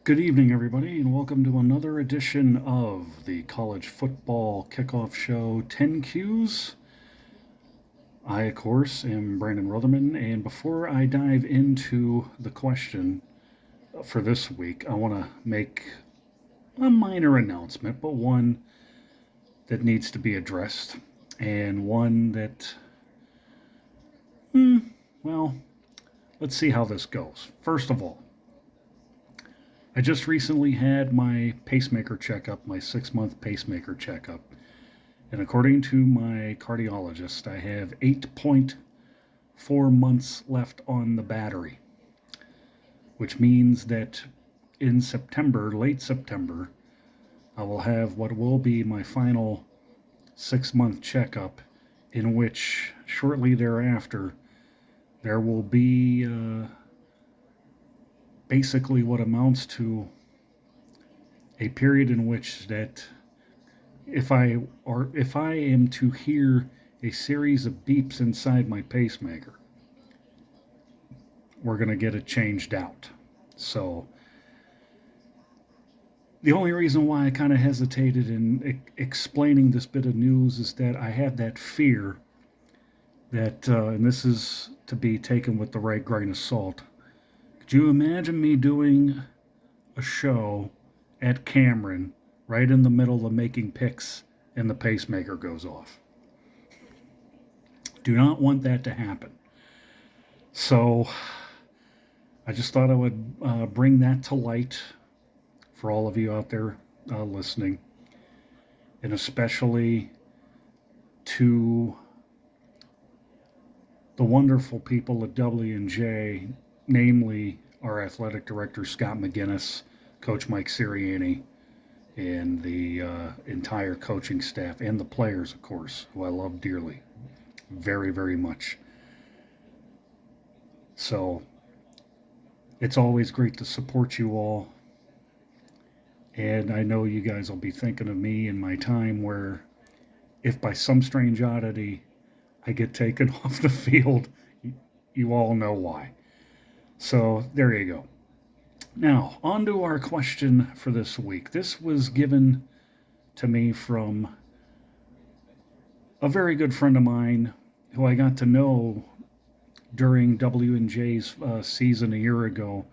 Good evening, everybody, and welcome to another edition of the College Football Kickoff Show 10 Qs. I, of course, am Brandon Rutherman, and before I dive into the question for this week, I want to make a minor announcement, but one that needs to be addressed, and one that, well, let's see how this goes. First of all, I just recently had my pacemaker checkup, my 6 month pacemaker checkup. And according to my cardiologist, I have 8.4 months left on the battery, which means that in September, late September, I will have what will be my final 6 month checkup, in which shortly thereafter there will be basically what amounts to a period in which that if I am to hear a series of beeps inside my pacemaker, we're going to get it changed out. So the only reason why I kind of hesitated in explaining this bit of news is that I have that fear that, and this is to be taken with the right grain of salt. Could you imagine me doing a show at Cameron right in the middle of making picks and the pacemaker goes off? Do not want that to happen. So I just thought I would bring that to light for all of you out there listening, and especially to the wonderful people at W&J, namely our athletic director Scott McGinnis, Coach Mike Sirianni, and the entire coaching staff, and the players, of course, who I love dearly, very, very much. So it's always great to support you all. And I know you guys will be thinking of me in my time where, if by some strange oddity I get taken off the field, you all know why. So there you go. Now, on to our question for this week. This was given to me from a very good friend of mine who I got to know during W&J's season a year ago,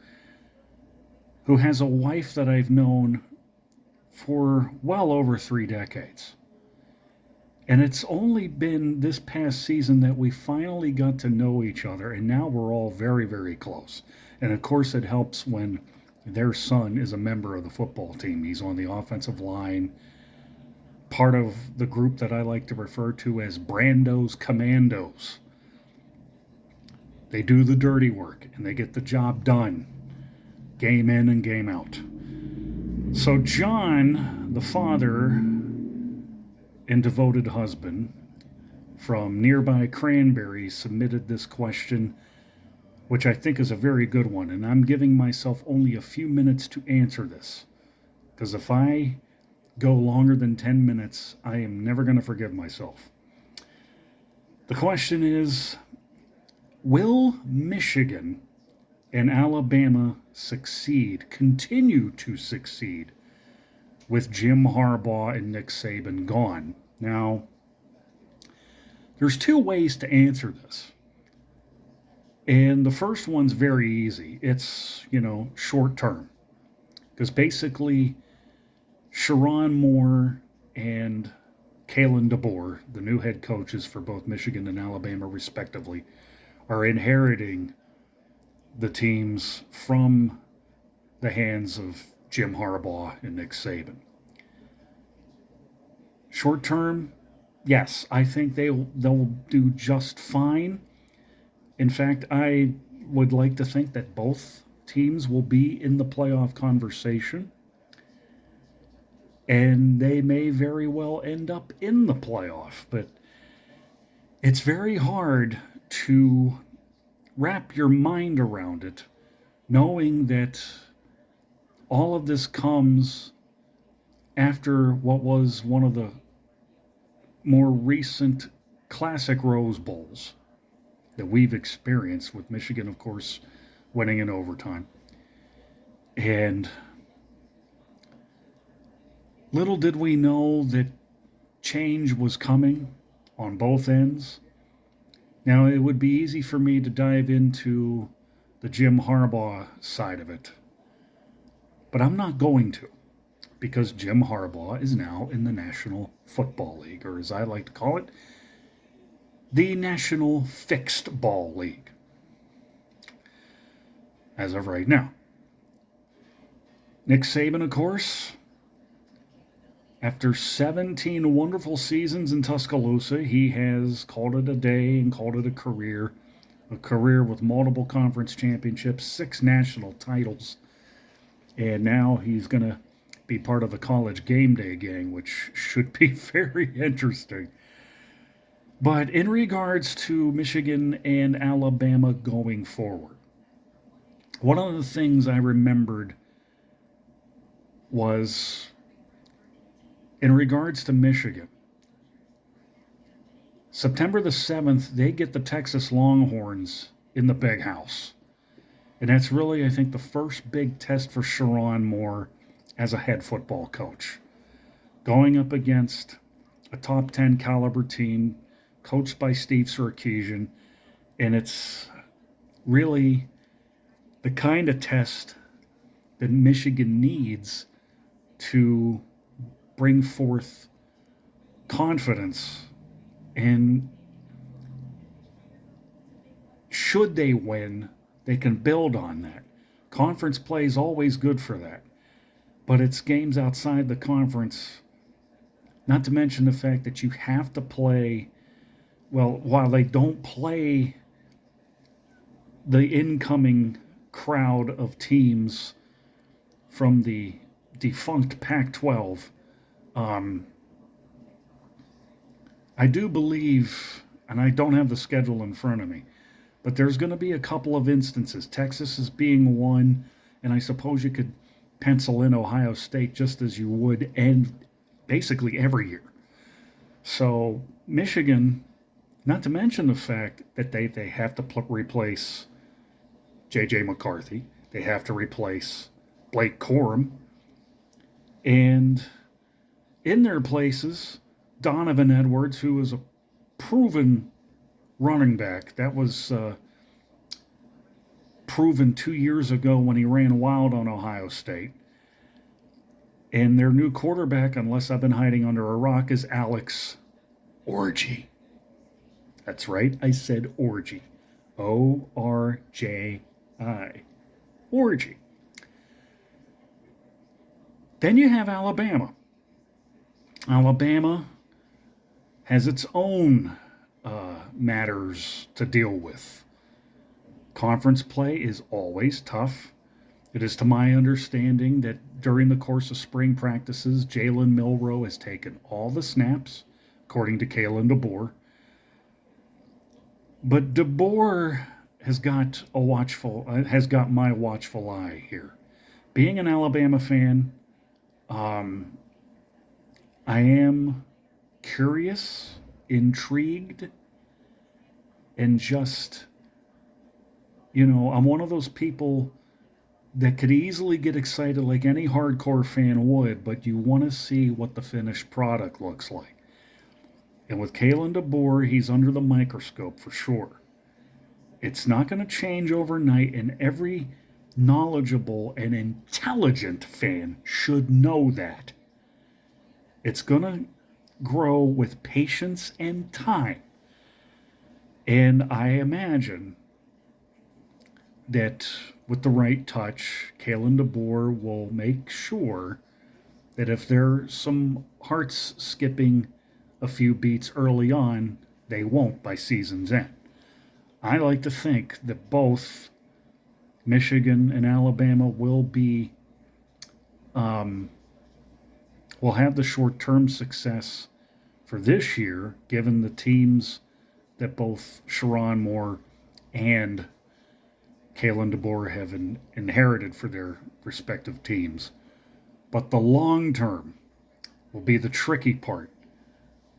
who has a wife that I've known for well over 3 decades. And it's only been this past season that we finally got to know each other, and now we're all very, very close. And of course, it helps when their son is a member of the football team. He's on the offensive line, part of the group that I like to refer to as Brando's Commandos. They do the dirty work and they get the job done, game in and game out. So, John, the father and devoted husband from nearby Cranberry, submitted this question, which I think is a very good one. And I'm giving myself only a few minutes to answer this, because if I go longer than 10 minutes, I am never going to forgive myself. The question is, will Michigan and Alabama continue to succeed, with Jim Harbaugh and Nick Saban gone? Now, there's two ways to answer this. And the first one's very easy. It's, short term. Because basically, Sharon Moore and Kalen DeBoer, the new head coaches for both Michigan and Alabama, respectively, are inheriting the teams from the hands of Jim Harbaugh and Nick Saban. Short term, yes, I think they'll do just fine. In fact, I would like to think that both teams will be in the playoff conversation, and they may very well end up in the playoff. But it's very hard to wrap your mind around it, knowing that all of this comes after what was one of the more recent classic Rose Bowls that we've experienced, with Michigan, of course, winning in overtime. And Little did we know that change was coming on both ends. Now, it would be easy for me to dive into the Jim Harbaugh side of it, but I'm not going to because Jim Harbaugh is now in the National Football League, or as I like to call it, the National Fixed Ball League, as of right now. Nick Saban, of course, after 17 wonderful seasons in Tuscaloosa, he has called it a day and called it a career with multiple conference championships, 6 national titles, and now he's going to be part of the college game day gang, which should be very interesting. But in regards to Michigan and Alabama going forward, one of the things I remembered was in regards to Michigan. September the 7th, they get the Texas Longhorns in the Big House. And that's really, I think, the first big test for Sherrone Moore as a head football coach. Going up against a top 10 caliber team coached by Steve Sarkisian. And it's really the kind of test that Michigan needs to bring forth confidence, and should they win, they can build on that. Conference play is always good for that, but it's games outside the conference, not to mention the fact that you have to play, well, while they don't play the incoming crowd of teams from the defunct Pac-12, I do believe, and I don't have the schedule in front of me, but there's going to be a couple of instances. Texas is being one, and I suppose you could pencil in Ohio State just as you would, and basically every year. So Michigan, not to mention the fact that they have to replace J.J. McCarthy, they have to replace Blake Corum, and in their places, Donovan Edwards, who is a proven running back. That was proven 2 years ago when he ran wild on Ohio State. And their new quarterback, unless I've been hiding under a rock, is Alex Orji. That's right, I said Orji. O-R-J-I. Orji. Then you have Alabama. Alabama has its own matters to deal with. Conference play is always tough. It is to my understanding that during the course of spring practices, Jalen Milroe has taken all the snaps, according to Kalen DeBoer. But DeBoer has got my watchful eye here. Being an Alabama fan, I am curious, intrigued, and just, I'm one of those people that could easily get excited like any hardcore fan would, but you want to see what the finished product looks like. And with Kalen DeBoer, he's under the microscope for sure. It's not going to change overnight, and every knowledgeable and intelligent fan should know that. It's going to grow with patience and time. And I imagine that with the right touch, Kalen DeBoer will make sure that if there's some hearts skipping a few beats early on, they won't by season's end. I like to think that both Michigan and Alabama will have the short-term success for this year, given the teams that both Sherrone Moore and Kalen DeBoer have inherited for their respective teams. But the long term will be the tricky part,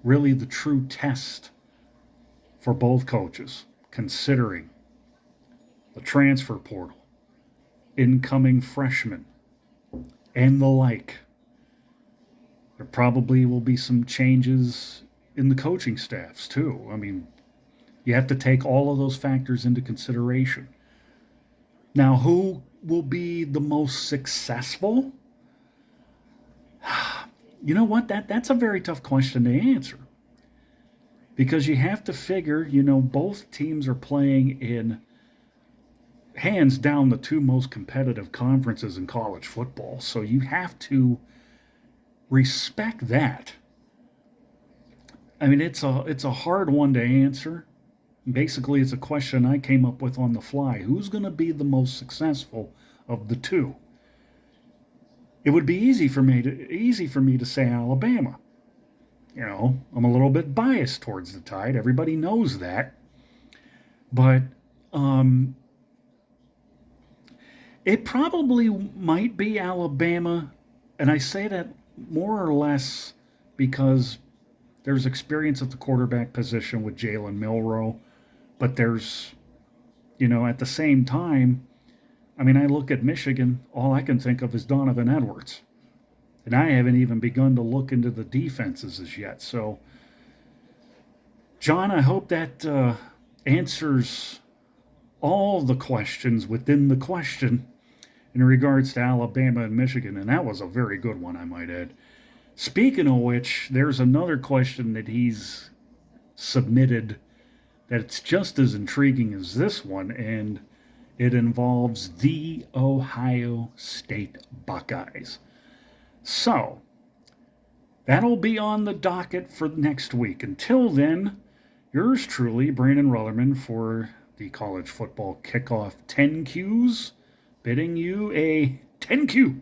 really the true test for both coaches, considering the transfer portal, incoming freshmen, and the like. There probably will be some changes in the coaching staffs, too. I mean, you have to take all of those factors into consideration. Now, who will be the most successful? You know what? That's a very tough question to answer because you have to figure, both teams are playing in hands down the two most competitive conferences in college football. So you have to respect that. I mean, it's a hard one to answer. Basically, it's a question I came up with on the fly. Who's going to be the most successful of the two? It would be easy for me to say Alabama. I'm a little bit biased towards the Tide. Everybody knows that. But it probably might be Alabama, and I say that more or less because there's experience at the quarterback position with Jalen Milroe, but there's, at the same time, I mean, I look at Michigan, all I can think of is Donovan Edwards. And I haven't even begun to look into the defenses as yet. So, John, I hope that answers all the questions within the question in regards to Alabama and Michigan. And that was a very good one, I might add. Speaking of which, there's another question that he's submitted that's just as intriguing as this one, and it involves the Ohio State Buckeyes. So, that'll be on the docket for next week. Until then, yours truly, Brandon Rutherman, for the College Football Kickoff 10Qs, bidding you a 10Q.